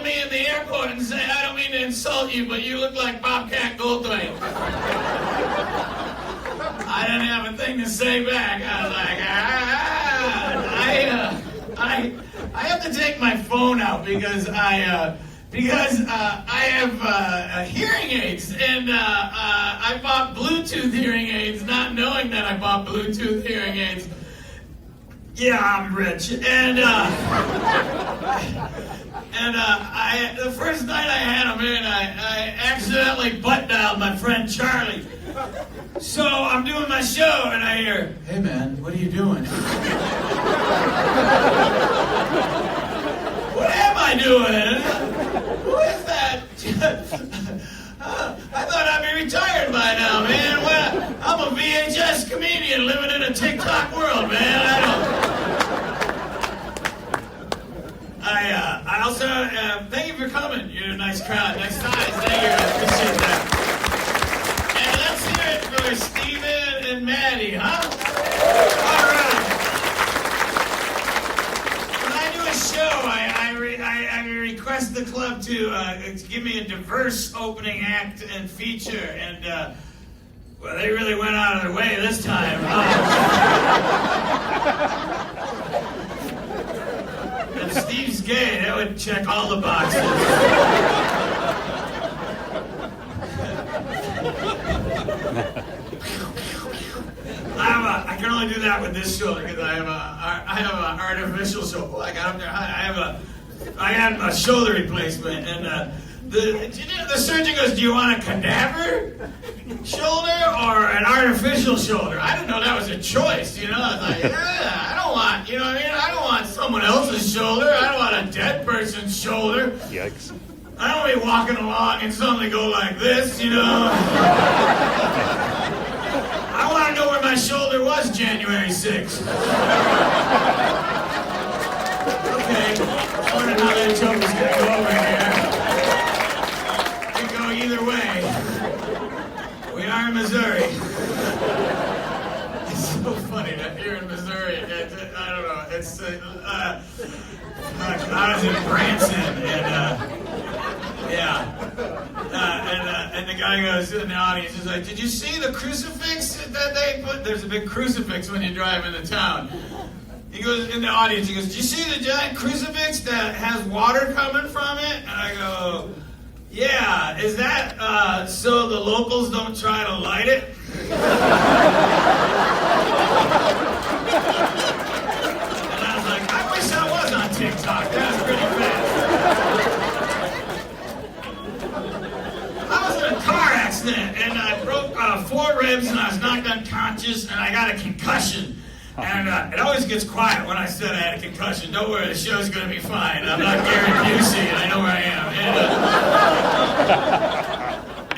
me in the airport and say, I don't mean to insult you, but you look like Bobcat Goldthwait. I didn't have a thing to say back. I was like, I have to take my phone out because I have hearing aids, and I bought Bluetooth hearing aids, not knowing that I bought Bluetooth hearing aids. Yeah, I'm rich, and the first night I had them in, I accidentally butt dialed my friend Charlie. So I'm doing my show, and I hear, "Hey man, what are you doing?" What am I doing? Who is that? I thought I'd be retired by now, man. Well, I'm a VHS comedian living in a TikTok world, man. I also thank you for coming. You're a nice crowd, nice size. Thank you. I appreciate that. And let's hear it for Steven and Maddie, huh? All right. When I do a show, I request the club to give me a diverse opening act and feature, and well, they really went out of their way this time. If Steve's gay, that would check all the boxes. I can only do that with this shoulder because I have an artificial shoulder. Oh, I got up there high. I had a shoulder replacement, and the surgeon goes, "Do you want a cadaver shoulder or an artificial shoulder?" I didn't know that was a choice, you know. I was like, I don't want, you know what I mean? I don't want someone else's shoulder. I don't want a dead person's shoulder. Yikes. I don't want to be walking along and suddenly go like this, you know. I want to know where my shoulder was January 6th. Okay, I wonder how that joke is going to go over here. It could go either way. We are in Missouri. It's so funny that you're in Missouri. I don't know. It's I was in Branson, and and the guy goes in the audience. He's like, "Did you see the crucifix that they put?" There's a big crucifix when you drive into town. He goes in the audience. He goes, "Did you see the giant crucifix that has water coming from it?" And I go, "Yeah, is that so the locals don't try to light it?" And I was like, I wish I was on TikTok. That was pretty fast. I was in a car accident, and I broke 4 ribs, and I was knocked unconscious, and I got a concussion. And it always gets quiet when I said I had a concussion. Don't worry, the show's going to be fine. I'm not Gary Busey, and I know where I am.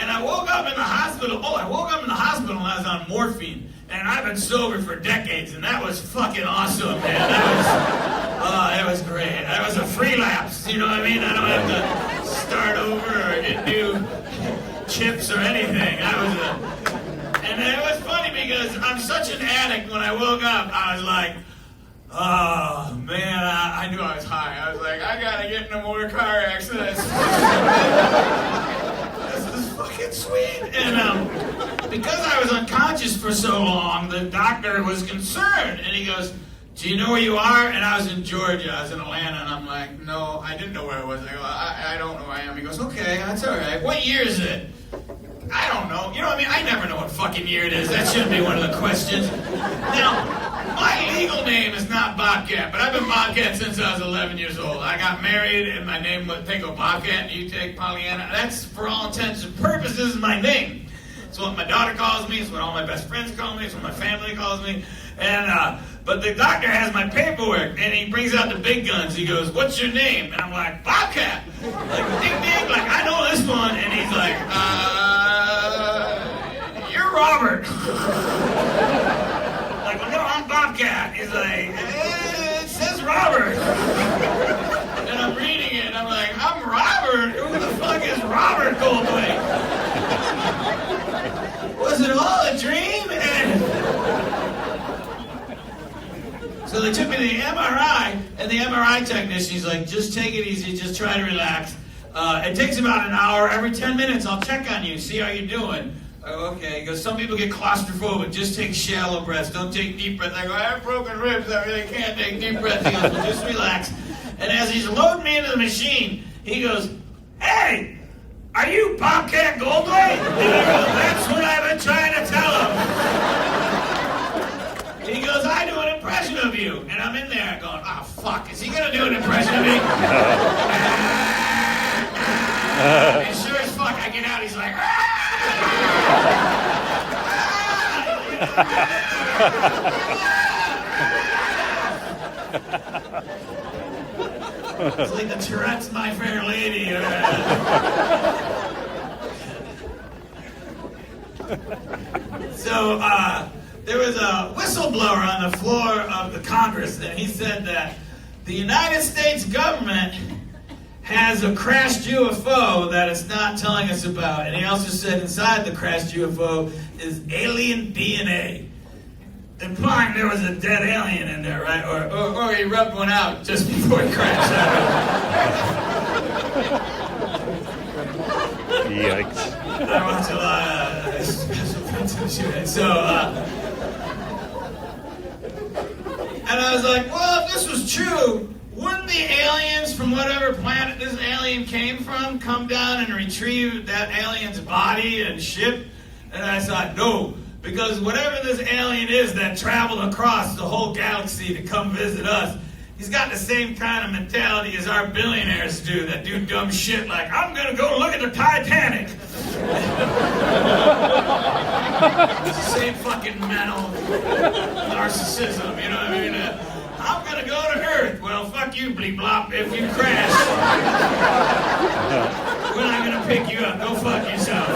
And I woke up in the hospital. Oh, I woke up in the hospital and I was on morphine. And I've been sober for decades, and that was fucking awesome, man. That was great. That was a free lapse, you know what I mean? I don't have to start over or get new chips or anything. And it was funny because I'm such an addict. When I woke up, I was like, oh, man, I knew I was high. I was like, I gotta get in more car accidents. This is fucking sweet. And because I was unconscious for so long, the doctor was concerned. And he goes, "Do you know where you are?" And I was in Georgia. I was in Atlanta. And I'm like, no, I didn't know where I was. I go, I don't know where I am. He goes, okay, that's all right. What year is it? I don't know. You know what I mean? I never know what fucking year it is. That shouldn't be one of the questions. Now, my legal name is not Bobcat, but I've been Bobcat since I was 11 years old. I got married, and my name was Go Bobcat, and you take Pollyanna. That's, for all intents and purposes, my name. It's what my daughter calls me. It's what all my best friends call me. It's what my family calls me. And but the doctor has my paperwork, and he brings out the big guns. He goes, "What's your name?" And I'm like, "Bobcat." Like, ding, ding. Like, I know this one. And he's like, "You're Robert." Like, well, no, I'm Bobcat. He's like, it says Robert. And I'm reading it, and I'm like, I'm Robert? Who the fuck is Robert Goldthwait? Was it all a dream? And so they took me to the MRI, and the MRI technician's like, just take it easy, just try to relax. It takes about an hour. Every 10 minutes, I'll check on you, see how you're doing. Okay, he goes, some people get claustrophobic. Just take shallow breaths. Don't take deep breaths. I go, I have broken ribs. I really can't take deep breaths. He goes, well, just relax. And as he's loading me into the machine, he goes, hey, are you Bobcat Goldthwait? And I go, that's what I've been trying to tell him. He goes, I do an impression of you. And I'm in there going, oh, fuck, is he going to do an impression of me? And sure as fuck, I get out, he's like, it's like the Tourette's My Fair Lady. So there was a whistleblower on the floor of the Congress, and he said that the United States government has a crashed UFO that it's not telling us about. And he also said inside the crashed UFO is alien DNA. Implying there was a dead alien in there, right? Or he rubbed one out just before he crashed. Yikes. I watch a lot of special effects shooting. So, and I was like, well, if this was true, wouldn't the aliens from whatever planet this alien came from come down and retrieve that alien's body and ship? And I thought, no, because whatever this alien is that traveled across the whole galaxy to come visit us, he's got the same kind of mentality as our billionaires do, that do dumb shit like, I'm going to go look at the Titanic. It's the same fucking mental narcissism, you know what I mean? I'm going to go to Earth. Well, fuck you, bleep blop. If you crash, we're not going to pick you up. Go fuck yourself.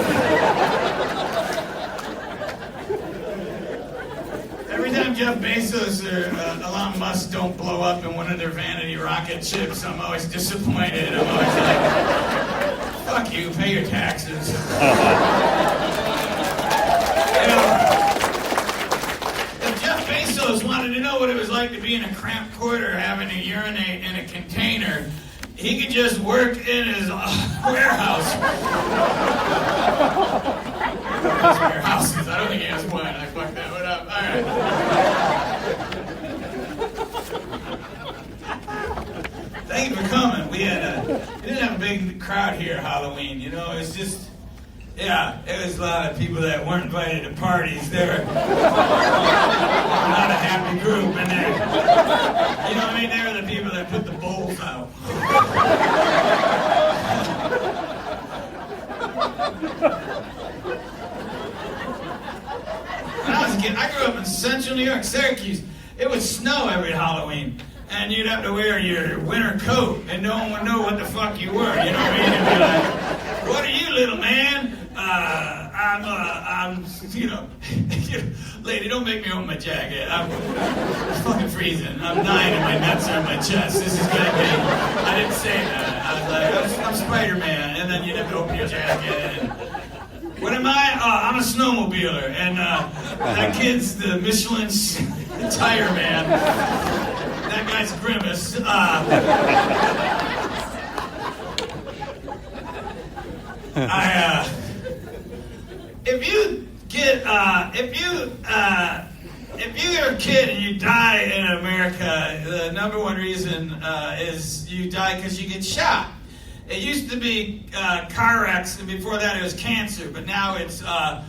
Every time Jeff Bezos or Elon Musk don't blow up in one of their vanity rocket ships, I'm always disappointed. I'm always like, fuck you, pay your taxes. You know, if Jeff Bezos wanted to know what it was like to be in a cramped quarter having to urinate in a container, he could just work in his warehouse. His warehouses. I don't think he has one. I fucked that one up. All right. Thank you for coming. We didn't have a big crowd here Halloween. You know, it's just, yeah, it was a lot of people that weren't invited to parties. They were not a happy group, and they, you know what I mean? They were the people that put the bowls out. When I was a kid, I grew up in central New York, Syracuse. It would snow every Halloween, and you'd have to wear your winter coat, and no one would know what the fuck you were. You know what I mean? You'd be like, "What are you, little man?" I'm, you know, lady, don't make me open my jacket. It's fucking freezing. I'm dying, and my nuts are on my chest. This is gonna be. I didn't say that. I was like, I'm Spider-Man, and then you'd have to open your jacket. And, what am I? I'm a snowmobiler, and that kid's the Michelin tire man. That guy's Grimace. If you're a kid and you die in America, the number one reason is you die because you get shot. It used to be car wrecks, and before that it was cancer, but now it's a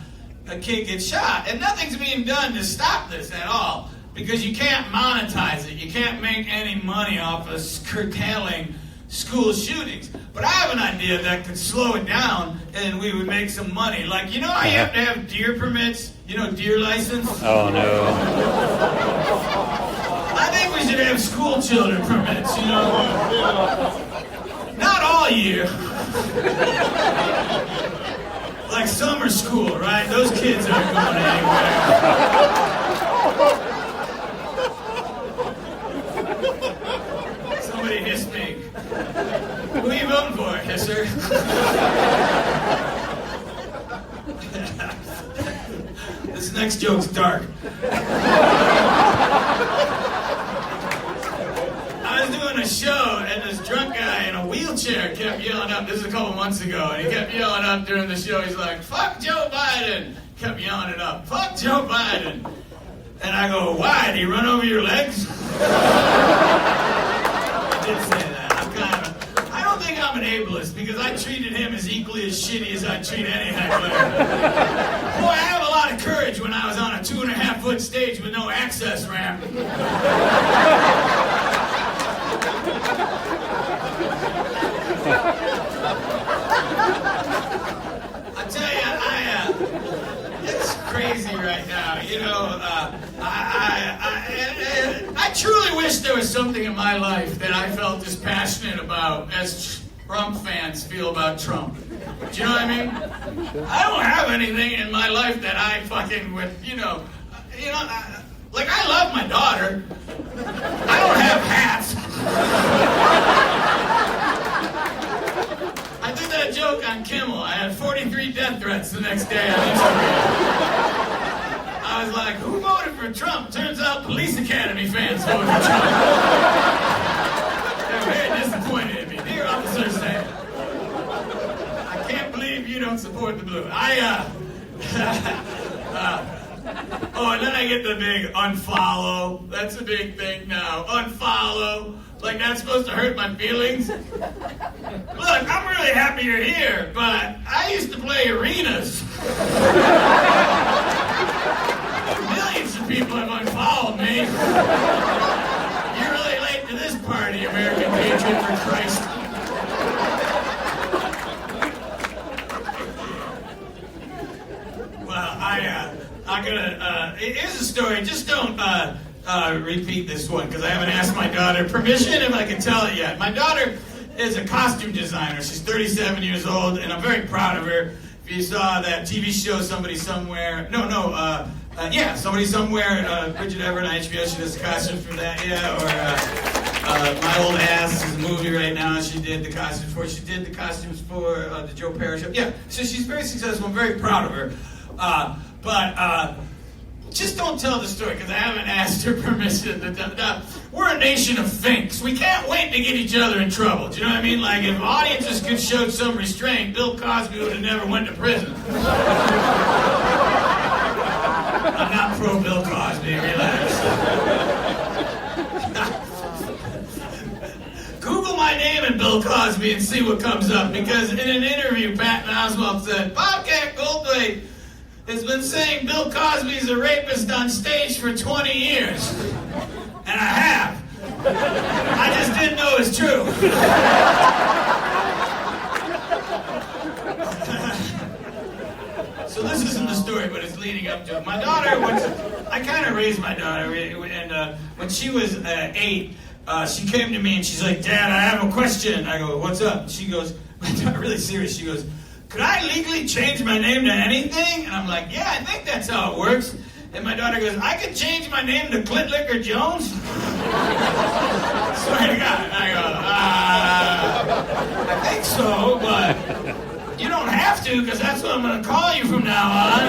kid gets shot. And nothing's being done to stop this at all, because you can't monetize it. You can't make any money off of curtailing school shootings. But I have an idea that could slow it down, and we would make some money. Like, you know how you have to have deer permits? You know, deer license? Oh, no. I think we should have school children permits, you know? Not all year. Like summer school, right? Those kids aren't going anywhere. Somebody hiss me. Who are you voting for, hisser? This next joke's dark. I was doing a show, and this drunk guy in a wheelchair kept yelling up. This is a couple months ago, and he kept yelling up during the show. He's like, "Fuck Joe Biden!" Kept yelling it up. "Fuck Joe Biden!" And I go, "Why? Did he run over your legs?" I did say that. I don't think I'm an ableist because I treated him as equally as shitty as I treat any heckler. Boy, I have a lot of courage when I was on a 2.5-foot stage with no access ramp. I tell you, it's crazy right now. You know, I truly wish there was something in my life that I felt as passionate about as Trump fans feel about Trump. Do you know what I mean? I don't have anything in my life that I fucking would, like I love my daughter. I don't have hats. I did that joke on Kimmel. I had 43 death threats the next day on Instagram. I was like, who voted for Trump? Turns out Police Academy fans voted for Trump. They're very disappointed in me. Dear Officer Sam, I can't believe you don't support the blue. Oh, and then I get the big unfollow. That's a big thing now. Unfollow. Like that's supposed to hurt my feelings? Look, I'm really happy you're here, but I used to play arenas. Millions of people have unfollowed me. You're really late to this party, American Patriot for Christ. Well, I'm gonna, here's a story. Just don't repeat this one, because I haven't asked my daughter permission if I can tell it yet. My daughter is a costume designer. She's 37 years old, and I'm very proud of her. If you saw that TV show, Somebody Somewhere, Somebody Somewhere, Bridget Everett on HBO, she does the costumes for that, or My Old Ass is a movie right now she did the costumes for. She did the costumes for the Joe Perry show. Yeah, so she's very successful. I'm very proud of her. But just don't tell the story, because I haven't asked her permission. We're a nation of finks. We can't wait to get each other in trouble. Do you know what I mean? Like, if audiences could show some restraint, Bill Cosby would have never went to prison. I'm not pro Bill Cosby, relax. Google my name and Bill Cosby and see what comes up, because in an interview, Patton Oswalt said, Bobcat Goldthwait has been saying Bill Cosby's a rapist on stage for 20 years. And I have. I just didn't know it was true. So this isn't the story, but it's leading up to it. My daughter, I kind of raised my daughter, and when she was 8, she came to me and she's like, Dad, I have a question. I go, what's up? She goes, really serious, she goes, could I legally change my name to anything? And I'm like, yeah, I think that's how it works. And my daughter goes, I could change my name to Clit Licker Jones? Swear to God. I go, I think so, but you don't have to, because that's what I'm going to call you from now on.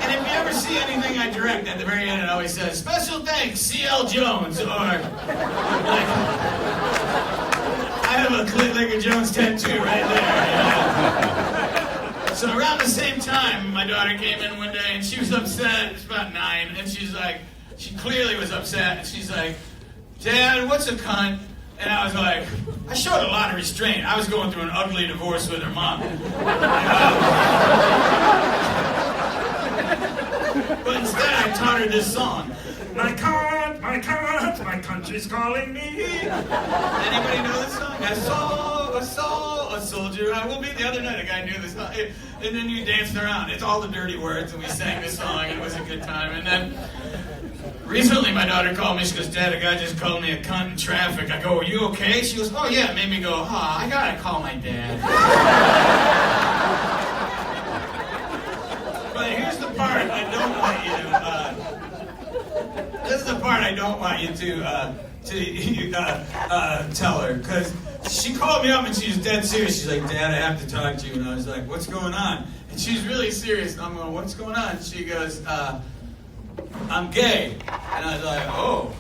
And if you ever see anything I direct, at the very end it always says, special thanks, C.L. Jones, or like, I have a Clit Licker Jones tattoo right there. So around the same time, my daughter came in one day and she was upset. It was about 9, and she's like, she clearly was upset, and she's like, Dad, what's a cunt? And I was like, I showed a lot of restraint. I was going through an ugly divorce with her mom. But instead I taught her this song. My cunt, my country's calling me. Anybody know this song? I saw a soldier. I will be the other night. A guy knew this song. And then you danced around. It's all the dirty words, and we sang this song, and it was a good time. And then recently my daughter called me. She goes, Dad, a guy just called me a cunt in traffic. I go, are you okay? She goes, oh yeah. It made me go, I gotta call my dad. But here's the part I don't want you to. This is the part I don't want you to tell her, because she called me up and she was dead serious. She's like, Dad, I have to talk to you. And I was like, what's going on? And she's really serious. And I'm going, what's going on? She goes, I'm gay. And I was like, oh.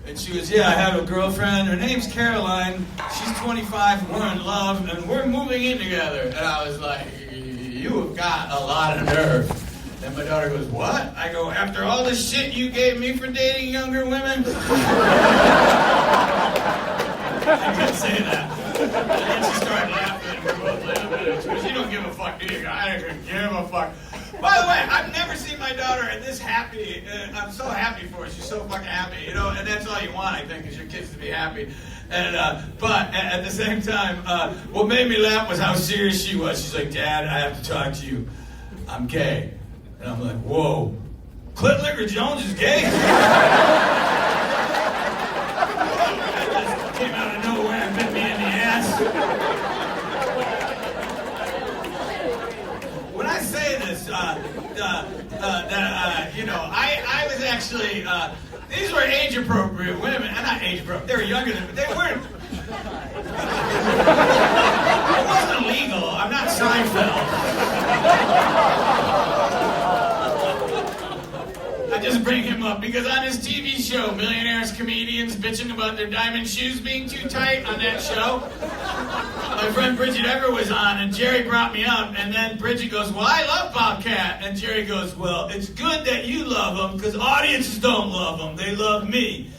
And she goes, yeah, I have a girlfriend. Her name's Caroline. She's 25. We're in love, and we're moving in together. And I was like, you have got a lot of nerve. And my daughter goes, what? I go, after all the shit you gave me for dating younger women? I couldn't say that. And then she started laughing, and we both laughed. She goes, you don't give a fuck, do you? I don't give a fuck. By the way, I've never seen my daughter this happy. I'm so happy for her. She's so fucking happy, you know. And that's all you want, I think, is your kids to be happy. And but at the same time, what made me laugh was how serious she was. She's like, Dad, I have to talk to you. I'm gay. And I'm like, whoa, Clint Licker Jones is gay? That just came out of nowhere and bit me in the ass. When I say this, you know, I was actually, these were age-appropriate women. Not age-appropriate, they were younger than me. They weren't. It wasn't illegal. I'm not Seinfeld. I just bring him up because on his TV show, Billionaires, comedians bitching about their diamond shoes being too tight on that show. My friend Bridget Ever was on, and Jerry brought me up, and then Bridget goes, well, I love Bobcat. And Jerry goes, well, it's good that you love him because audiences don't love him. They love me.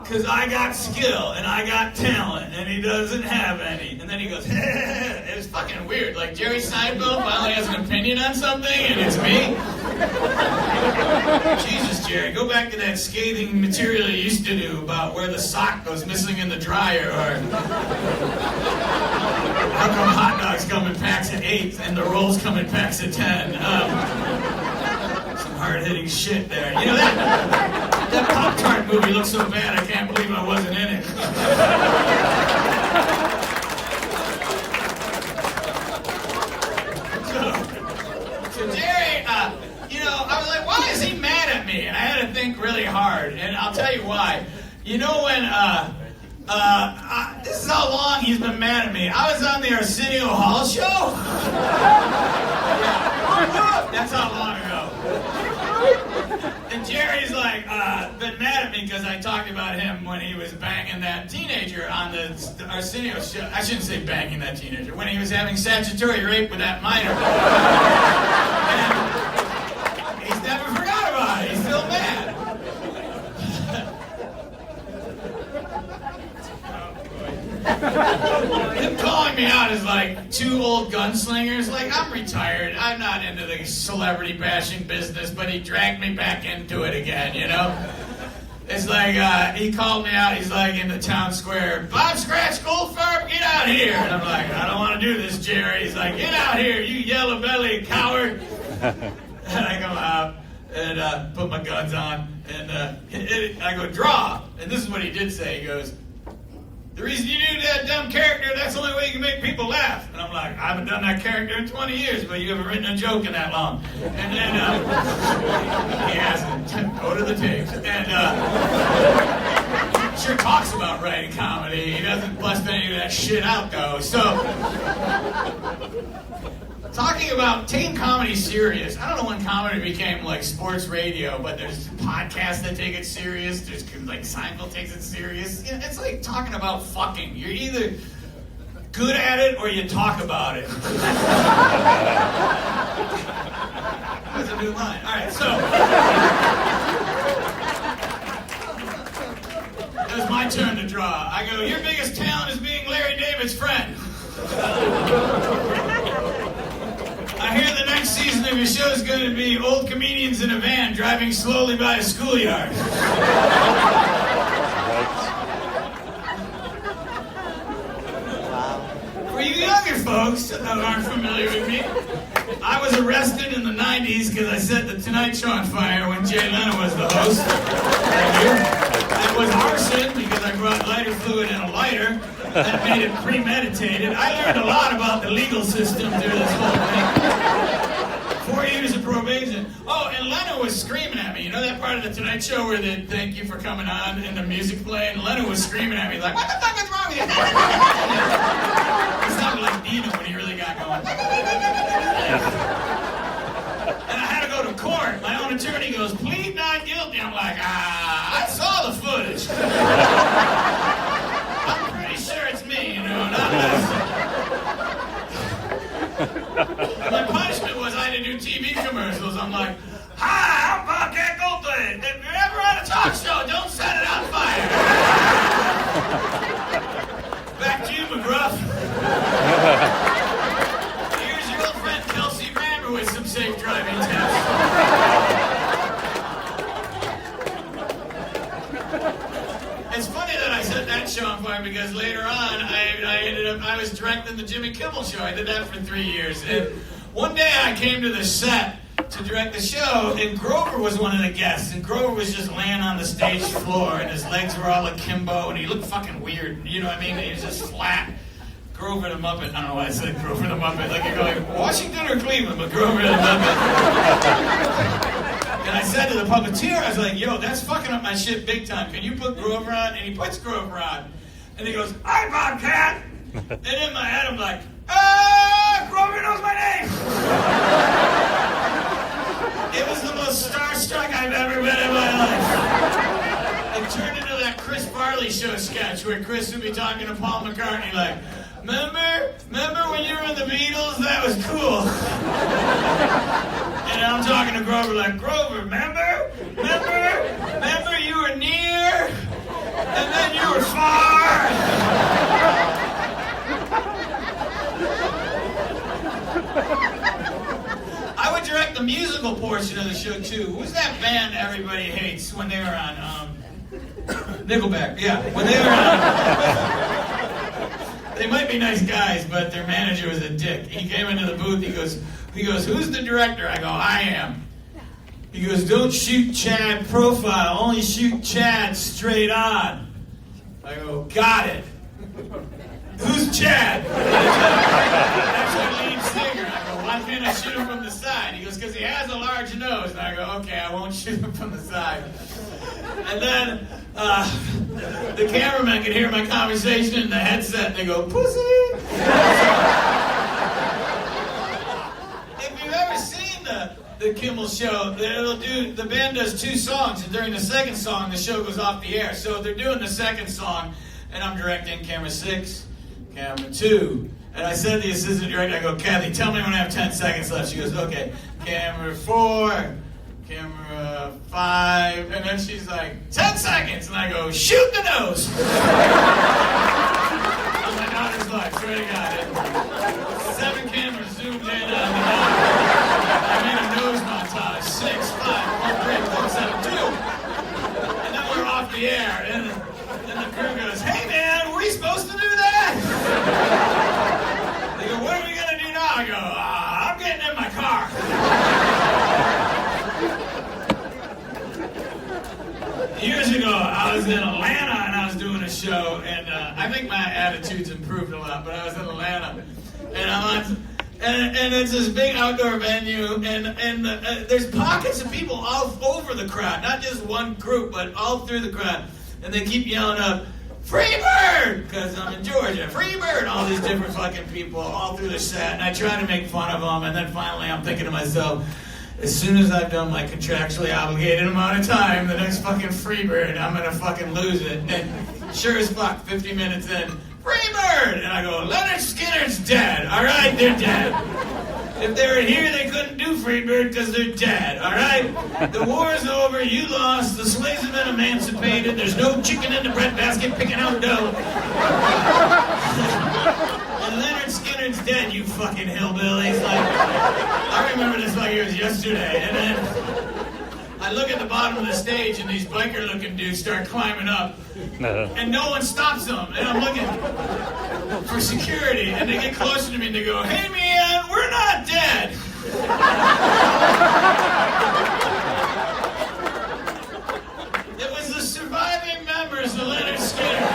Because I got skill, and I got talent, and he doesn't have any. And then he goes, it was fucking weird. Like, Jerry Seinfeld finally has an opinion on something, and it's me? Jesus, Jerry, go back to that scathing material you used to do about where the sock goes missing in the dryer, or how come hot dogs come in packs of 8 and the rolls come in packs of 10. Some hard-hitting shit there. You know, that Pop-Tart movie looks so bad I can't believe I wasn't in it. So Jerry, you know, I was like, why is he mad at me? And I had to think really hard, and I'll tell you why. You know when, this is how long he's been mad at me. I was on the Arsenio Hall show. Yeah. That's how long ago. And Jerry's like, been mad at me because I talked about him when he was banging that teenager on the Arsenio show. I shouldn't say banging that teenager. When he was having statutory rape with that minor. And he's never forgot about it. He's still mad. Him calling me out is like two old gunslingers. Like, I'm retired. I'm not into the celebrity bashing business, but he dragged me back into it again, you know? It's like, he called me out. He's like in the town square, Bob Scratch Goldfarb, get out here. And I'm like, I don't want to do this, Jerry. He's like, get out here, you yellow belly coward. And I come out and put my guns on, and I go, draw. And this is what he did say. He goes, the reason you do that dumb character, that's the only way you can make people laugh. And I'm like, I haven't done that character in 20 years, but you haven't written a joke in that long. And then he hasn't. Go to the tapes. And sure talks about writing comedy. He doesn't bust any of that shit out, though. So, talking about taking comedy serious. I don't know when comedy became like sports radio, but there's podcasts that take it serious. There's like Seinfeld takes it serious. It's like talking about fucking. You're either good at it or you talk about it. That's a new line. All right, so it was my turn to draw. I go, your biggest talent is being Larry David's friend. I hear the next season of your show is going to be old comedians in a van driving slowly by a schoolyard. For you younger folks that aren't familiar with me, I was arrested in the 90s because I set the Tonight Show on fire when Jay Leno was the host. It was arson because I brought lighter fluid and a lighter. That made it premeditated. I learned a lot about the legal system through this whole thing. 4 years of probation. Oh, and Leno was screaming at me. You know that part of the Tonight Show where they thank you for coming on and the music playing? Leno was screaming at me like, what the fuck is wrong with you? He sounded like Dino when he really got going. And I had to go to court, my own attorney goes, plead not guilty. I'm like, I saw the footage. I'm pretty sure it's me, you know, not this. My punishment was I had to do TV commercials. I'm like, hi, I'm Bobcat Goldthwait. If you're ever on a talk show, don't set it on fire. Back to you, McGruff. Here's your old friend Kelsey Rammer with some safe driving tips. It's funny that I set that show on fire because later on I was directing the Jimmy Kimmel show. I did that for 3 years. And one day I came to the set to direct the show, and Grover was one of the guests. And Grover was just laying on the stage floor, and his legs were all akimbo, and he looked fucking weird. You know what I mean? He was just flat. Grover the Muppet. I don't know why I said Grover the Muppet. Like you're going, Washington or Cleveland, but Grover the Muppet. And I said to the puppeteer, I was like, yo, that's fucking up my shit big time. Can you put Grover on? And he puts Grover on. And he goes, hi, Bobcat. And in my head, I'm like, Grover knows my name. It was the most starstruck I've ever been in my life. It turned into that Chris Farley show sketch where Chris would be talking to Paul McCartney like, remember when you were in the Beatles? That was cool. And I'm talking to Grover like, Grover, remember you were near, and then you were far. I would direct the musical portion of the show too. Who's that band everybody hates when they were on? Nickelback. Yeah, when they were on. They might be nice guys, but their manager was a dick. He came into the booth. He goes, who's the director? I go, I am. He goes, don't shoot Chad profile, only shoot Chad straight on. I go, got it. Who's Chad? That's our lead singer. I go, why can't I shoot him from the side? He goes, because he has a large nose. And I go, okay, I won't shoot him from the side. And then the cameraman can hear my conversation in the headset, and they go, pussy. If you've ever seen the Kimmel show, the band does 2 songs, and during the second song, the show goes off the air. So they're doing the second song, and I'm directing camera 6, camera 2. And I said to the assistant director, I go, Kathy, tell me when I have 10 seconds left. She goes, okay, camera 4, camera 5, and then she's like, 10 seconds, and I go, shoot the nose. On my daughter's life, swear to God. 7 cameras zoomed in on the daughter. I made a nose montage, 6, 5, 1, 3, 4, 7, 2. And then we're off the air, and the crew goes, hey man, were we supposed to do that? They go, what are we going to do now? I go, I'm getting in my car. Years ago, I was in Atlanta and I was doing a show, and I think my attitude's improved a lot, but I was in Atlanta, and it's this big outdoor venue, and there's pockets of people all over the crowd, not just one group, but all through the crowd, and they keep yelling up, free bird, because I'm in Georgia, free bird, all these different fucking people all through the set, and I try to make fun of them, and then finally I'm thinking to myself, as soon as I've done my contractually obligated amount of time, the next fucking Freebird, I'm gonna fucking lose it. And sure as fuck, 50 minutes in, Freebird! And I go, Leonard Skinner's dead, alright? They're dead. If they were here, they couldn't do Freebird because they're dead, alright? The war's over, you lost, the slaves have been emancipated, there's no chicken in the breadbasket picking out dough. And Leonard Skinner's dead, you fucking hillbillies. Like, I remember this like it was yesterday. And then I look at the bottom of the stage and these biker-looking dudes start climbing up. And no one stops them. And I'm looking for security. And they get closer to me and they go, hey man, we're not dead. It was the surviving members of Leonard Skinner.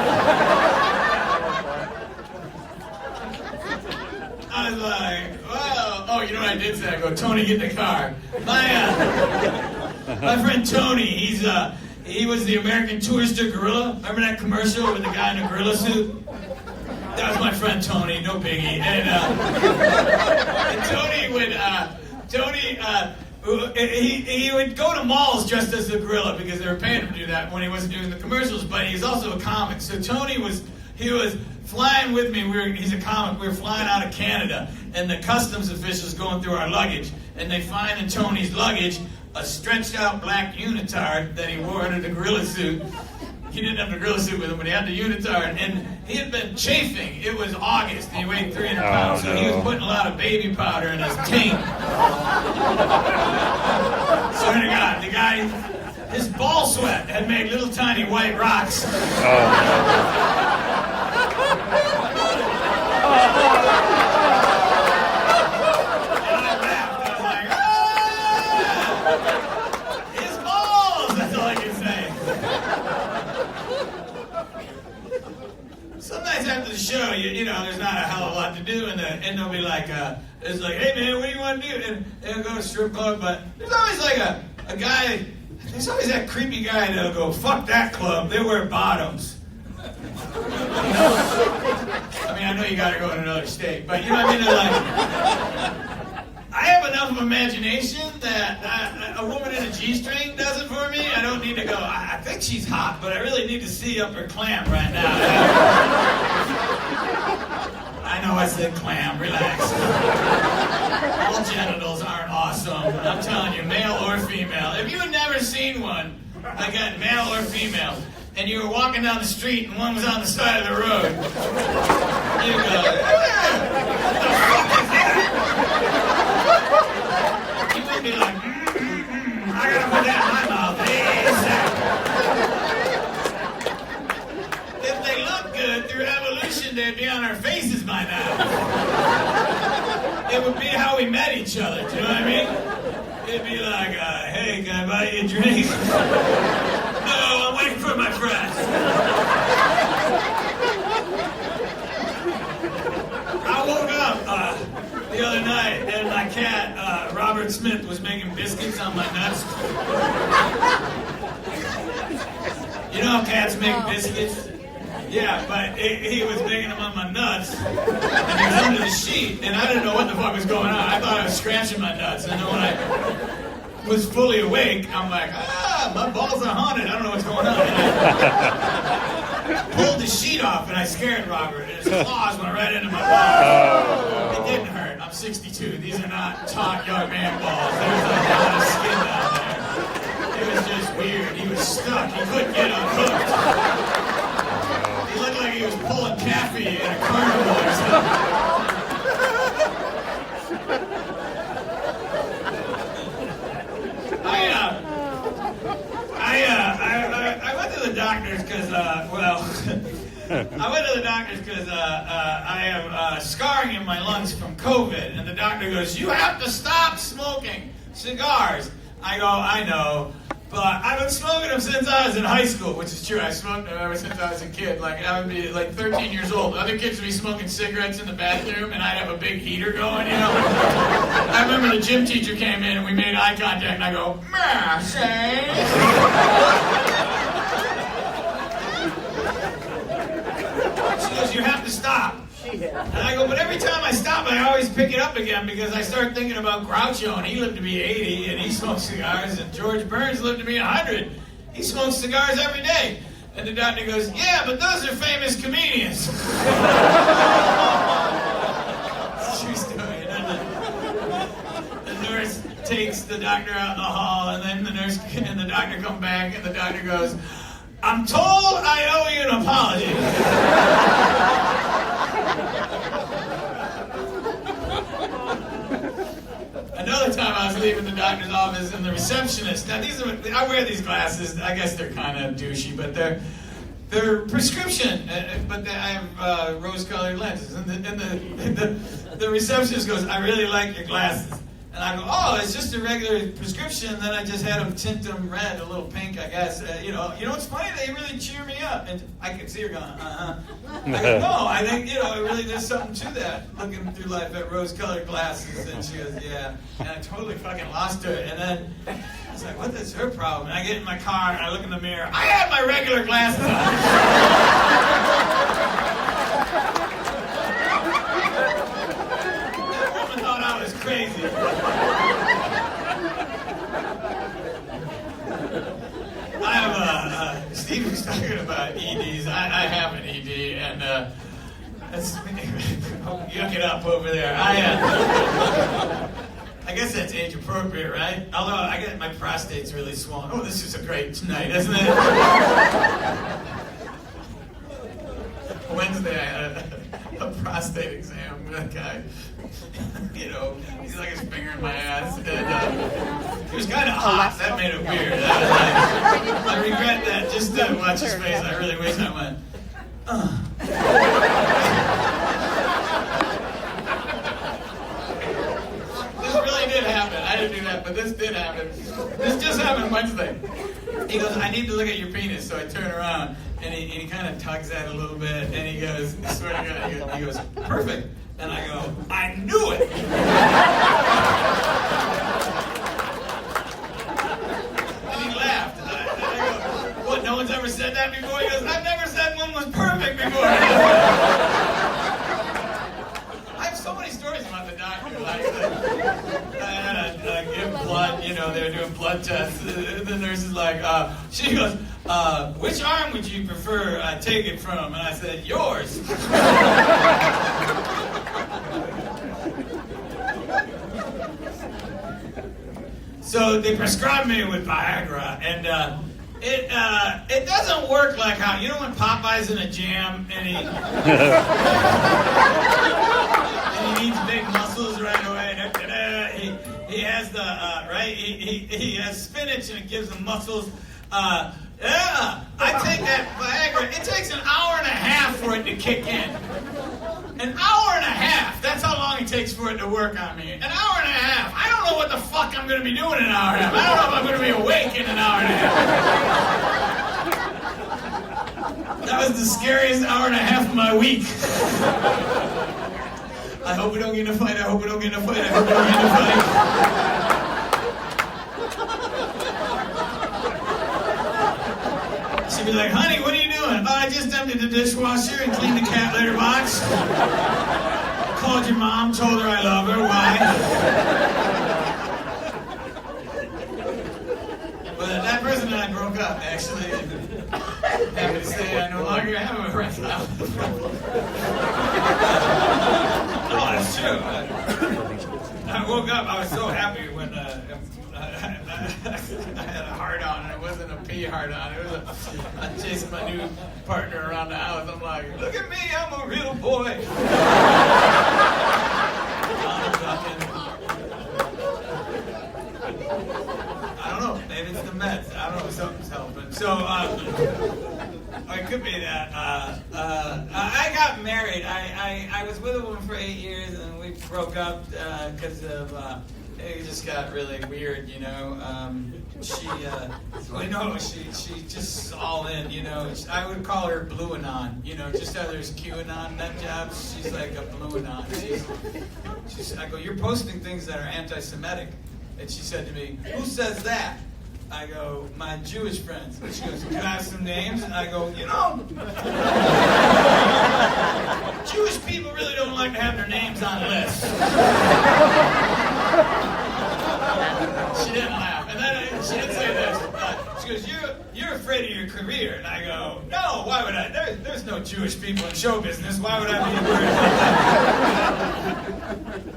I was like, well, oh, you know what I did say? I go, Tony, get in the car. My friend Tony, he was the American Tourister gorilla. Remember that commercial with the guy in a gorilla suit? That was my friend Tony, no biggie. And Tony he would go to malls dressed as a gorilla because they were paying him to do that when he wasn't doing the commercials, but he's also a comic. So Tony was flying with me. He's a comic. We were flying out of Canada, and the customs officials going through our luggage, and they find in Tony's luggage a stretched out black unitard that he wore under the gorilla suit. He didn't have the gorilla suit with him, but he had the unitard, and he had been chafing. It was August, and he weighed 300 pounds, so he was putting a lot of baby powder in his taint. Swear to God, the guy, his ball sweat had made little tiny white rocks. Sometimes after the show, you know, there's not a hell of a lot to do, and they'll be like, it's like, hey man, what do you want to do? And they'll go to a strip club, but there's always like a guy, there's always that creepy guy that'll go, fuck that club, they wear bottoms. I mean, I know you gotta go in another state, but you know what I mean? They're like, I have enough of imagination that a woman in a G-string does it for me. I don't need to go, I think she's hot, but I really need to see up her clam right now. I know I said clam, relax. All genitals aren't awesome. I'm telling you, male or female. If you had never seen one, again, male or female, and you were walking down the street and one was on the side of the road, you go, what the fuck is that? You would be like, I gotta put that in my mouth. If they look good through evolution, they'd be on our faces by now. It would be how we met each other, do you know what I mean? It'd be like, hey, can I buy you a drink? No, I'm waiting for my friends. I woke up the other night and my cat, Robert Smith, was making biscuits on my nuts. You know how cats make biscuits? Yeah, but he was making them on my nuts, and he was under the sheet, and I didn't know what the fuck was going on. I thought I was scratching my nuts, and then when I was fully awake, I'm like, my balls are haunted. I don't know what's going on. And I pulled the sheet off, and I scared Robert, and his claws went right into my balls. It didn't hurt. I'm 62. These are not taut young man balls. There's a lot of skin down there. It was just weird. He was stuck. He couldn't get unhooked. He looked like he was pulling taffy in a carnival or something. I went to the doctors because, I have scarring in my lungs from COVID, and the doctor goes, you have to stop smoking cigars. I go, I know, but I've been smoking them since I was in high school, which is true. I smoked them ever since I was a kid. Like, I would be like 13 years old. Other kids would be smoking cigarettes in the bathroom, and I'd have a big heater going, you know. I remember the gym teacher came in, and we made eye contact, and I go, mercy. She goes, you have to stop. And I go, but every time I stop, I always pick it up again because I start thinking about Groucho, and he lived to be 80, and he smoked cigars, and George Burns lived to be 100. He smokes cigars every day. And the doctor goes, yeah, but those are famous comedians. True story. And then the nurse takes the doctor out in the hall, and then the nurse and the doctor come back, and the doctor goes, I'm told I owe you an apology. Another time I was leaving the doctor's office and the receptionist, now I wear these glasses, I guess they're kind of douchey, but they're prescription, but I have rose-colored lenses. And the receptionist goes, I really like your glasses. And I go, oh, it's just a regular prescription. Then I just had them tint them red, a little pink, I guess. You know what's funny? They really cheer me up. And I could see her going, I go, no, I think, really there's something to that. Looking through life at rose-colored glasses. And she goes, yeah. And I totally fucking lost her. And then I was like, what is her problem? And I get in my car and I look in the mirror. I had my regular glasses on. Crazy. and that's yuck it up over there. I guess that's age appropriate, right? Although I get my prostate's really swollen. Oh, this is a great night, isn't it? Wednesday, I had a prostate exam with a guy. You know, he's like his finger in my ass, and he was kind of hot. That made it weird. I regret that. Just to watch his face, I really wish I went. This really did happen. I didn't do that, but this did happen. This just happened Wednesday. He goes, I need to look at your penis. So I turn around, and he kind of tugs at it a little bit, and he goes, I swear to God, he goes, perfect. And I go, I knew it! And he laughed. And I go, what, no one's ever said that before? He goes, I've never said one was perfect before. I have so many stories about the doctor. Like, I had to give blood, you know, they were doing blood tests. The nurse is like, she goes, which arm would you prefer I take it from? And I said, yours. So they prescribed me with Viagra, and it doesn't work like how, you know when Popeye's in a jam and he needs big muscles right away. He has the he has spinach and it gives him muscles. I take that Viagra. It takes an hour and a half for it to kick in. An hour and a half. That's how long it takes for it to work on me. An hour and a half. I don't know what the fuck I'm going to be doing in an hour and a half. I don't know if I'm going to be awake in an hour and a half. That was the scariest hour and a half of my week. I hope we don't get in a fight. I hope we don't get in a fight. I hope we don't get in a fight. She'd be like, honey, what are you doing? Oh, I just emptied the dishwasher and cleaned the cat litter box. Called your mom, told her I love her. Why? But that person and I broke up, actually. Happy to say I no longer have a erectile. No, that's true. I woke up, I was so happy when I had a heart-on, and it wasn't a pee heart-on. It was I'm chasing my new partner around the house. I'm like, look at me, I'm a real boy. I don't know, maybe it's the meds. I don't know, something's helping. So, it could be that. I got married. I was with a woman for 8 years, and we broke up because of it just got really weird, you know. She just all in, you know. I would call her Blue Anon, you know, just how there's QAnon nut jobs. She's like a Blue Anon. I go, you're posting things that are anti-Semitic. And she said to me, who says that? I go, my Jewish friends. And she goes, can I have some names? And I go, you know, Jewish people really don't like to have their names on lists. She didn't laugh. And then she didn't say this. She goes, you're afraid of your career. And I go, no, why would I? There's no Jewish people in show business. Why would I be worried about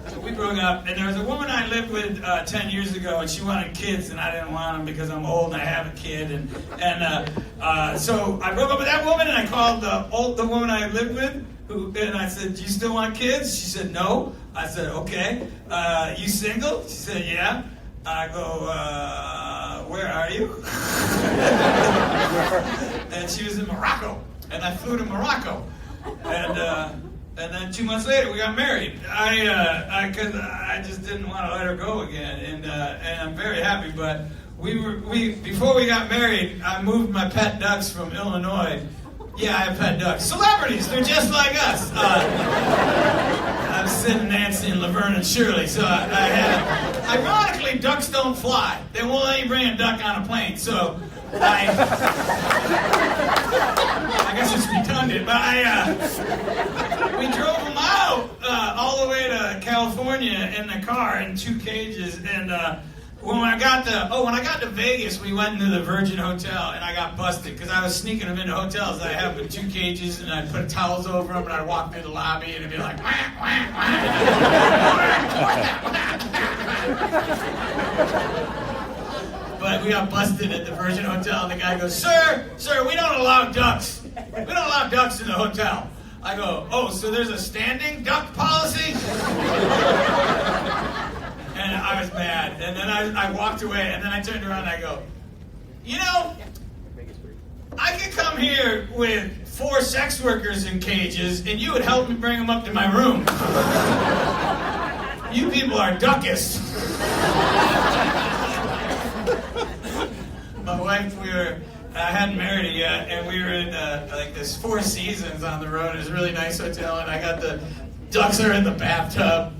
that? So we broke up, and there was a woman I lived with 10 years ago, and she wanted kids, and I didn't want them because I'm old and I have a kid. And so I broke up with that woman, and I called the woman I lived with, and I said, do you still want kids? She said, no. I said, okay. You single? She said, yeah. I go, where are you? And she was in Morocco, and I flew to Morocco, and then 2 months later we got married. Cause I just didn't want to let her go again, and I'm very happy. But before we got married, I moved my pet ducks from Illinois. Yeah, I have pet ducks. Celebrities, they're just like us. I'm Sid and Nancy and Laverne and Shirley. So I had, ironically, ducks don't fly. They won't let you bring a duck on a plane. So I guess it's redundant, but we drove them out all the way to California in the car in 2 cages, and when I got to Vegas, we went into the Virgin Hotel, and I got busted because I was sneaking them into hotels that I have with 2 cages, and I'd put towels over them, and I'd walk through the lobby, and it'd be like, wah, wah, wah. But we got busted at the Virgin Hotel, and the guy goes, sir, we don't allow ducks. We don't allow ducks in the hotel. I go, oh, so there's a standing duck policy? And I was mad. And then I walked away, and then I turned around and I go, you know, I could come here with 4 sex workers in cages, and you would help me bring them up to my room. You people are duckists. My wife, I hadn't married her yet, and we were in like this 4 Seasons on the road. It was a really nice hotel, and I got the ducks are in the bathtub,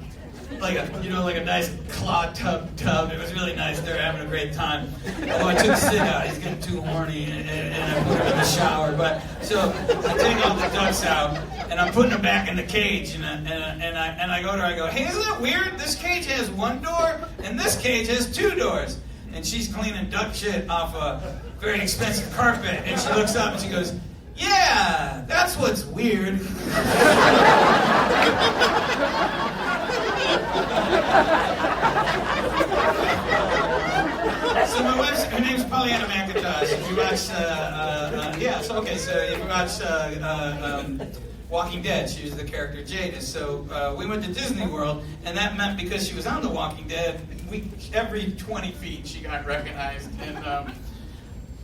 like a nice claw tub. It was really nice. They were having a great time. Oh, I took Sid out. He's getting too horny, and I put him in the shower. But so I take all the ducks out, and I'm putting them back in the cage, and I go to her. I go, hey, isn't that weird? This cage has 1 door, and this cage has 2 doors. And she's cleaning duck shit off a very expensive carpet, and she looks up and she goes, yeah, that's what's weird. So my wife's, her name's Pollyanna McIntosh. If you watch, so if you watch Walking Dead, she was the character Jadis. So we went to Disney World, and that meant because she was on The Walking Dead, every 20 feet she got recognized. And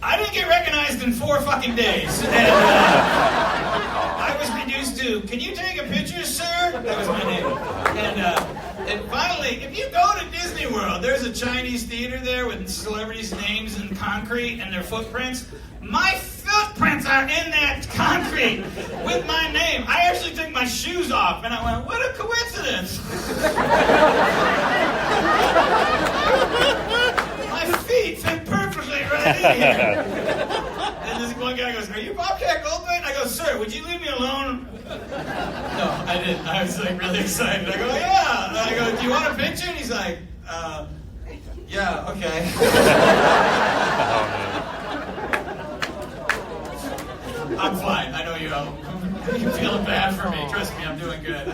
I didn't get recognized in 4 fucking days. And I was reduced to, can you take a picture, sir? That was my name. And finally, if you go to Disney World, there's a Chinese theater there with celebrities' names in concrete and their footprints. My footprints are in that concrete with my name. I actually took my shoes off, and I went, what a coincidence. My feet fit perfectly right in here. And this one guy goes, are you Bobcat Goldthwait? I go, sir, would you leave me alone? No, I didn't. I was like really excited. I go, yeah. And I go, do you want a picture? And he's like, yeah, okay. I'm fine. I know you're feeling bad for me. Trust me, I'm doing good.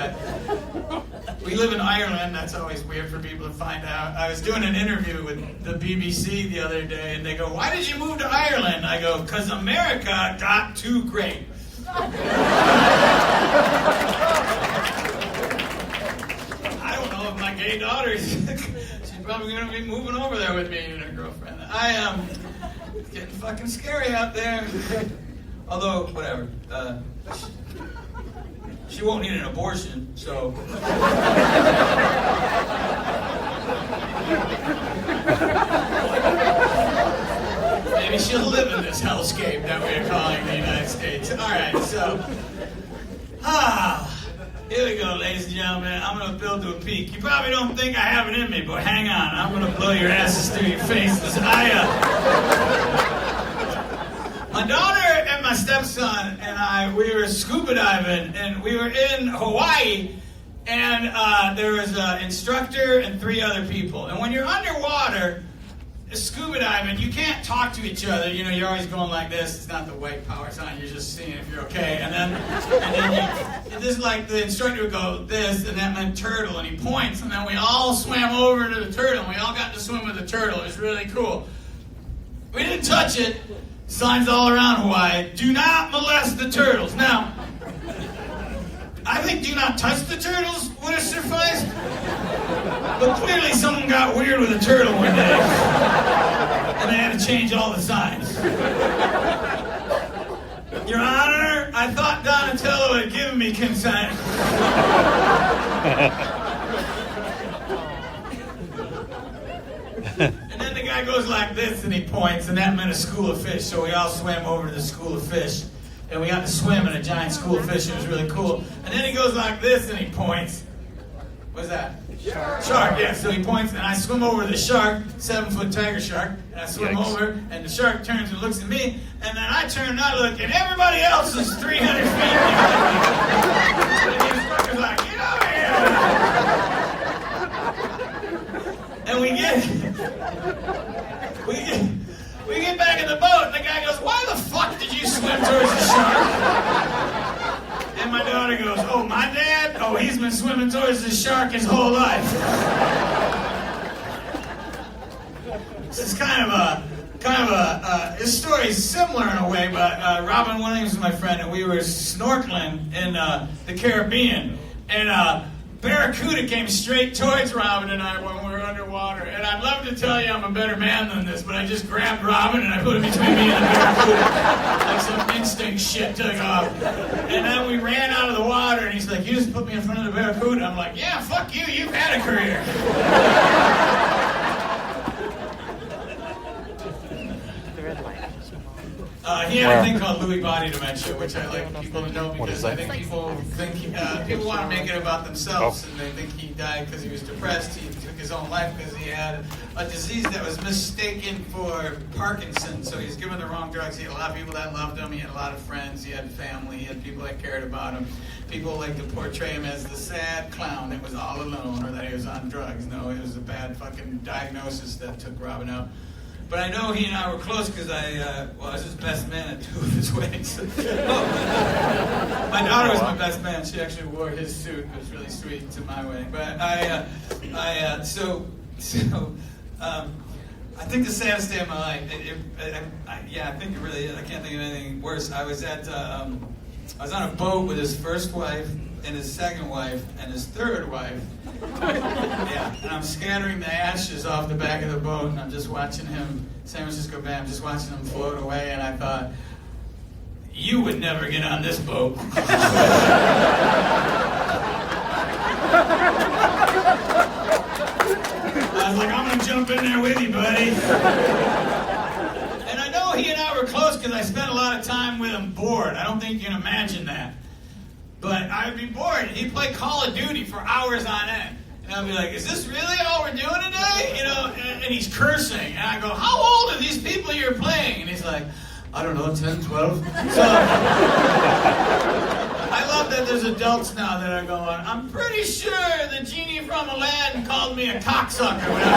We live in Ireland. That's always weird for people to find out. I was doing an interview with the BBC the other day, and they go, why did you move to Ireland? I go, because America got too great. I don't know if my gay daughter, she's probably going to be moving over there with me and her girlfriend. It's getting fucking scary out there. Although, whatever. She won't need an abortion, so. Maybe she'll live in this hellscape that we're calling the United States. All right, so. Here we go, ladies and gentlemen. I'm going to build to a peak. You probably don't think I have it in me, but hang on. I'm going to blow your asses through your faces. My daughter and my stepson and we were scuba diving, and we were in Hawaii, and there was an instructor and 3 other people. And when you're underwater, scuba diving, you can't talk to each other. You know, you're always going like this. It's not the white power sign. You're just seeing if you're okay. And then this like the instructor would go this, and that meant turtle, and he points, and then we all swam over to the turtle, and we all got to swim with the turtle. It was really cool. We didn't touch it. Signs all around Hawaii. Do not molest the turtles. Now, I think do not touch the turtles would have sufficed. But clearly someone got weird with a turtle one day. And they had to change all the signs. Your Honor, I thought Donatello had given me consent. And then the guy goes like this and he points, and that meant a school of fish. So we all swam over to the school of fish. And we got to swim in a giant school of fish. It was really cool. And then he goes like this and he points. What's that? Shark, yeah. So he points, and I swim over to the shark, 7-foot tiger shark, and I swim over, and the shark turns and looks at me, and then I turn and I look, and everybody else is 300 feet behind me. And the instructor's like, get over here! And we get know he's been swimming towards the shark his whole life. This is his story is similar in a way, but Robin Williams is my friend, and we were snorkeling in the Caribbean, and barracuda came straight towards Robin and I when we were underwater. And I'd love to tell you I'm a better man than this, but I just grabbed Robin and I put him between me and the barracuda. Like some instinct shit took off. And then we ran out of the water and he's like, you just put me in front of the barracuda. I'm like, yeah, fuck you, you've had a career. He had a thing called Lewy body dementia, which I like people to know because I think people want to make it about themselves, and they think he died because he was depressed. He took his own life because he had a disease that was mistaken for Parkinson's, so he was given the wrong drugs. He had a lot of people that loved him. He had a lot of friends. He had family. He had people that cared about him. People like to portray him as the sad clown that was all alone or that he was on drugs. No, it was a bad fucking diagnosis that took Robin out. But I know he and I were close because I was his best man at 2 of his weddings. My daughter was my best man. She actually wore his suit. It was really sweet to my wedding. But I think the saddest day of my life. I think it really is. I can't think of anything worse. I was on a boat with his first wife and his second wife and his third wife. Yeah, and I'm scattering the ashes off the back of the boat, and I'm just watching him, San Francisco Bay, I'm just watching him float away, and I thought, you would never get on this boat. I was like, I'm going to jump in there with you, buddy. And I know he and I were close because I spent a lot of time with him bored. I don't think you can imagine that. But I'd be bored. He'd play Call of Duty for hours on end. And I'd be like, is this really all we're doing today? You know, and he's cursing. And I go, how old are these people you're playing? And he's like, I don't know, 10, 12. So I love that there's adults now that are going, I'm pretty sure the genie from Aladdin called me a cocksucker when I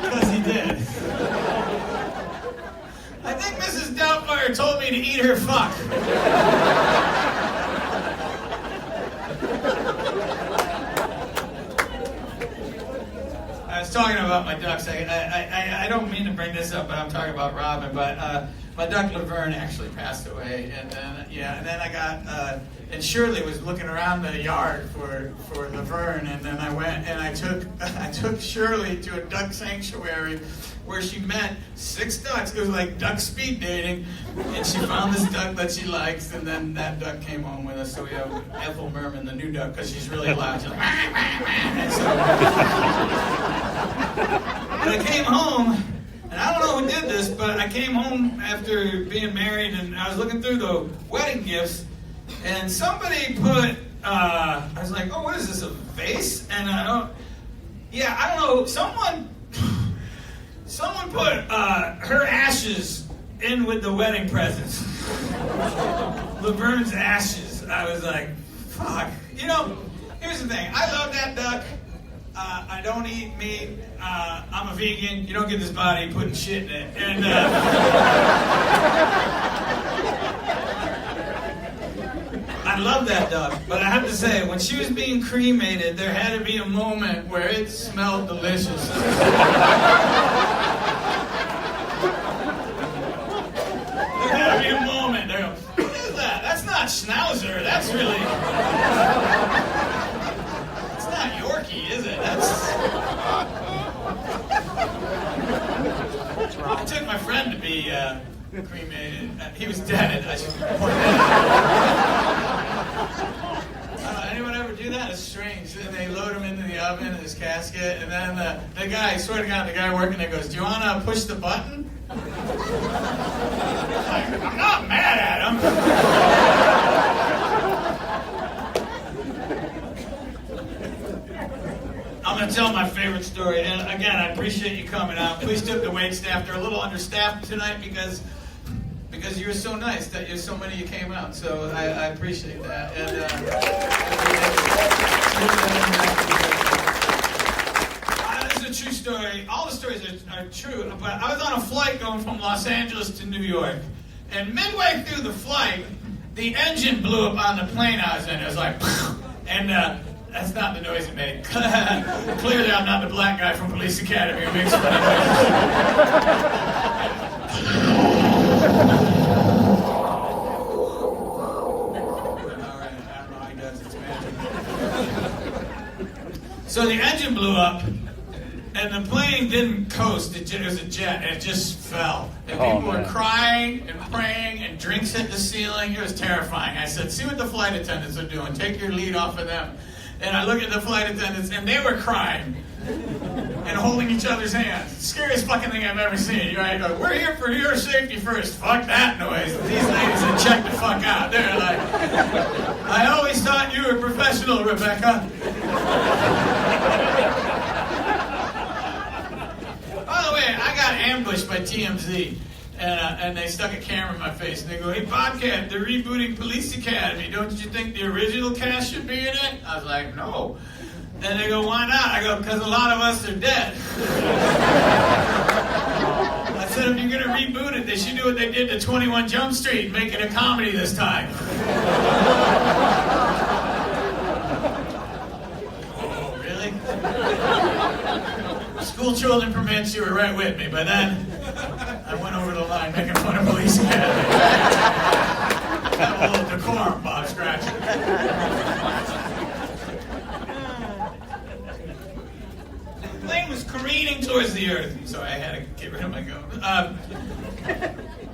was a kid. Because he did. I think Mrs. Doubtfire told me to eat her fuck. I was talking about my ducks. I don't mean to bring this up, but I'm talking about Robin. But my duck Laverne actually passed away, and then I got and Shirley was looking around the yard for Laverne, and then I went and I took Shirley to a duck sanctuary where she met 6 ducks. It was like duck speed dating, and she found this duck that she likes, and then that duck came home with us. So we have Ethel Merman, the new duck, because she's really loud. She's like, and so, but I came home, and I don't know who did this, but I came home after being married, and I was looking through the wedding gifts, and somebody put, I was like, oh, what is this, a vase? And I don't know, someone put her ashes in with the wedding presents. Laverne's ashes. I was like, fuck. You know, here's the thing. I love that duck. I don't eat meat. I'm a vegan. You don't get this body putting shit in it. And I love that duck. But I have to say, when she was being cremated, there had to be a moment where it smelled delicious. Schnauzer, that's really... It's not Yorkie, is it? I took my friend to be cremated. He was dead, I should point that out. Anyone ever do that? It's strange. They load him into the oven in his casket, and then the guy, I swear to God, the guy working there goes, do you want to push the button? I'm not mad at him. I'm going to tell my favorite story. And again, I appreciate you coming out. Please tip the wait staff. They're a little understaffed tonight because you were so nice that so many of you came out. So I appreciate that. And this is a true story. All the stories are true. But I was on a flight going from Los Angeles to New York. And midway through the flight, the engine blew up on the plane I was in. It was like, and that's not the noise it made. Clearly, I'm not the black guy from Police Academy who makes funny noises. So the engine blew up, and the plane didn't coast. It was a jet, and it just fell. And people were crying and praying, and drinks hit the ceiling. It was terrifying. I said, see what the flight attendants are doing. Take your lead off of them. And I look at the flight attendants, and they were crying and holding each other's hands. Scariest fucking thing I've ever seen. You know, go, we're here for your safety first. Fuck that noise. These ladies had checked the fuck out. They're like, I always thought you were professional, Rebecca. By the way, I got ambushed by TMZ. And they stuck a camera in my face, and they go, hey, Bobcat, they're rebooting Police Academy. Don't you think the original cast should be in it? I was like, no. Then they go, why not? I go, because a lot of us are dead. I said, if you're going to reboot it, they should do what they did to 21 Jump Street, make it a comedy this time. Oh, really? School children from Mincy were right with me, but then I went over the line making fun of Police Academy. Have a little decorum, Bob Scratch. The plane was careening towards the earth. Sorry, I had to get rid of my goat.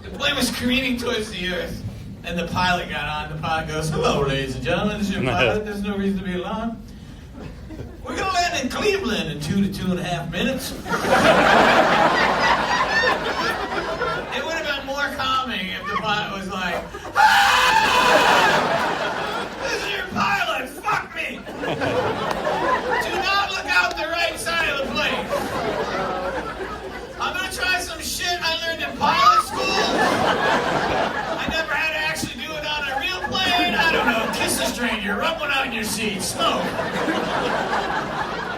The plane was careening towards the earth, and the pilot got on. The pilot goes, hello, ladies and gentlemen, this is your pilot. There's no reason to be alarmed. We're going to land in Cleveland in 2 to 2.5 minutes. It would have been more calming if the pilot was like, this is your pilot, fuck me! Do not look out the right side of the plane. I'm going to try some shit I learned in pilot school. I never had to actually do it on a real plane. I don't know, kiss a stranger, rub one out in your seat, smoke.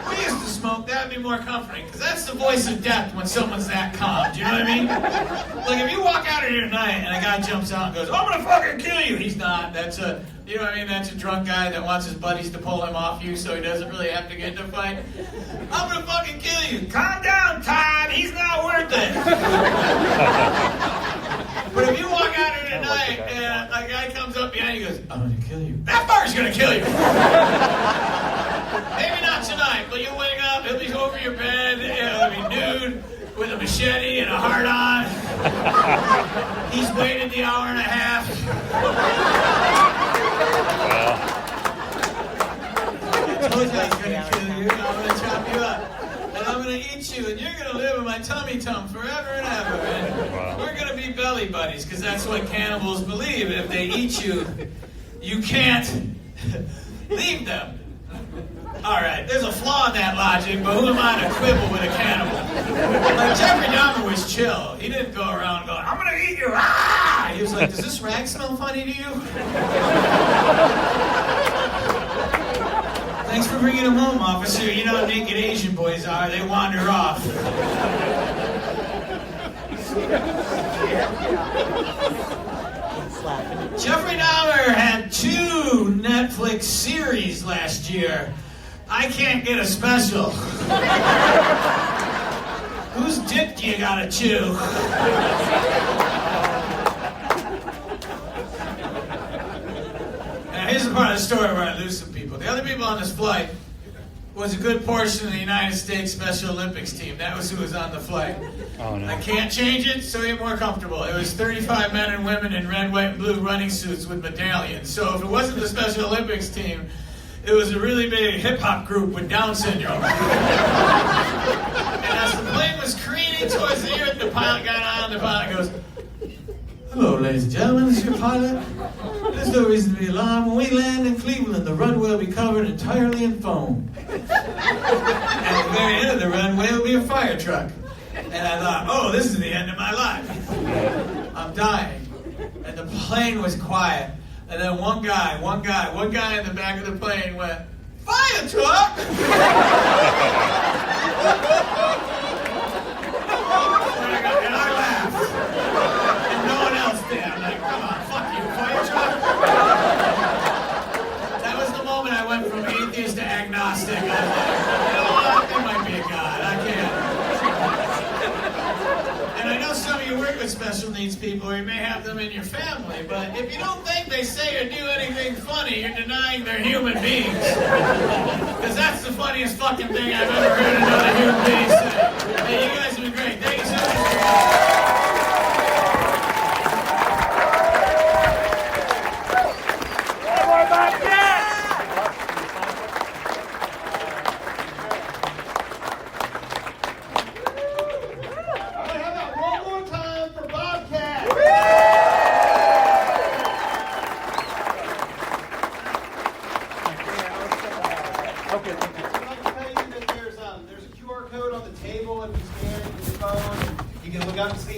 We used to smoke, that would be more comforting, because that's the voice of death when someone's that calm, do you know what I mean? Like, if you walk out of here tonight and a guy jumps out and goes, I'm gonna fucking kill you, he's not, that's a, you know what I mean, that's a drunk guy that wants his buddies to pull him off you so he doesn't really have to get in a fight. I'm gonna fucking kill you. Calm down, Todd, he's not worth it. But if you walk out here tonight and a guy comes up behind you and goes, I'm gonna kill you, that fucker's gonna kill you. Maybe not tonight, but you'll wake up, he'll be over your bed, he'll be nude, with a machete and a heart on. He's waited the hour and a half. I told you I was going to kill you, I'm going to chop you up. And I'm going to eat you, and you're going to live in my tummy-tum forever and ever. And we're going to be belly buddies, because that's what cannibals believe. If they eat you, you can't leave them. All right, there's a flaw in that logic, but who am I to quibble with a cannibal? Like, Jeffrey Dahmer was chill. He didn't go around going, I'm gonna eat you, ah! He was like, does this rag smell funny to you? Thanks for bringing him home, officer. You know how naked Asian boys are, they wander off. Jeffrey Dahmer had 2 Netflix series last year. I can't get a special. Whose dick do you gotta chew? Now, here's the part of the story where I lose some people. The other people on this flight was a good portion of the United States Special Olympics team. That was who was on the flight. Oh, no. I can't change it, so get more comfortable. It was 35 men and women in red, white, and blue running suits with medallions. So if it wasn't the Special Olympics team, it was a really big hip-hop group with Down syndrome. And as the plane was careening towards the earth, the pilot got on, and the pilot goes, hello, ladies and gentlemen, this is your pilot. There's no reason to be alarmed. When we land in Cleveland, the runway will be covered entirely in foam. At the very end of the runway will be a fire truck. And I thought, oh, this is the end of my life. I'm dying. And the plane was quiet. And then one guy in the back of the plane went, fire truck! And I laughed. And no one else did. I'm like, come on, fuck you, fire truck. say. But if you don't think they say or do anything funny, you're denying they're human beings. Because that's the funniest fucking thing I've ever heard another human being say. Hey, you guys have been great. Thank you so much.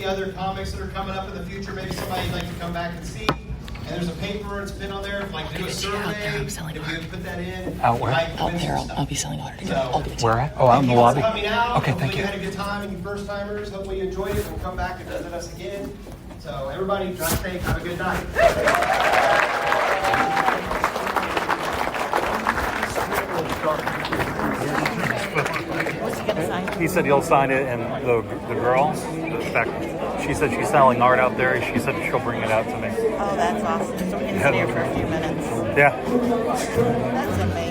Other comics that are coming up in the future, maybe somebody you'd like to come back and see. And there's a paper it's been on there, like do a survey. If you put that in, out where? Out there. I'll be selling art. Where at? Oh, out in the lobby. Coming out. Okay, thank you. You had a good time, and you first timers. Hopefully you enjoyed it. We'll come back and visit us again. So everybody, drive safe. Have a good night. He said he'll sign it, and the girl, in fact, she said she's selling art out there. She said she'll bring it out to me. Oh, that's awesome. So we can stay here for a few minutes. Yeah. That's amazing.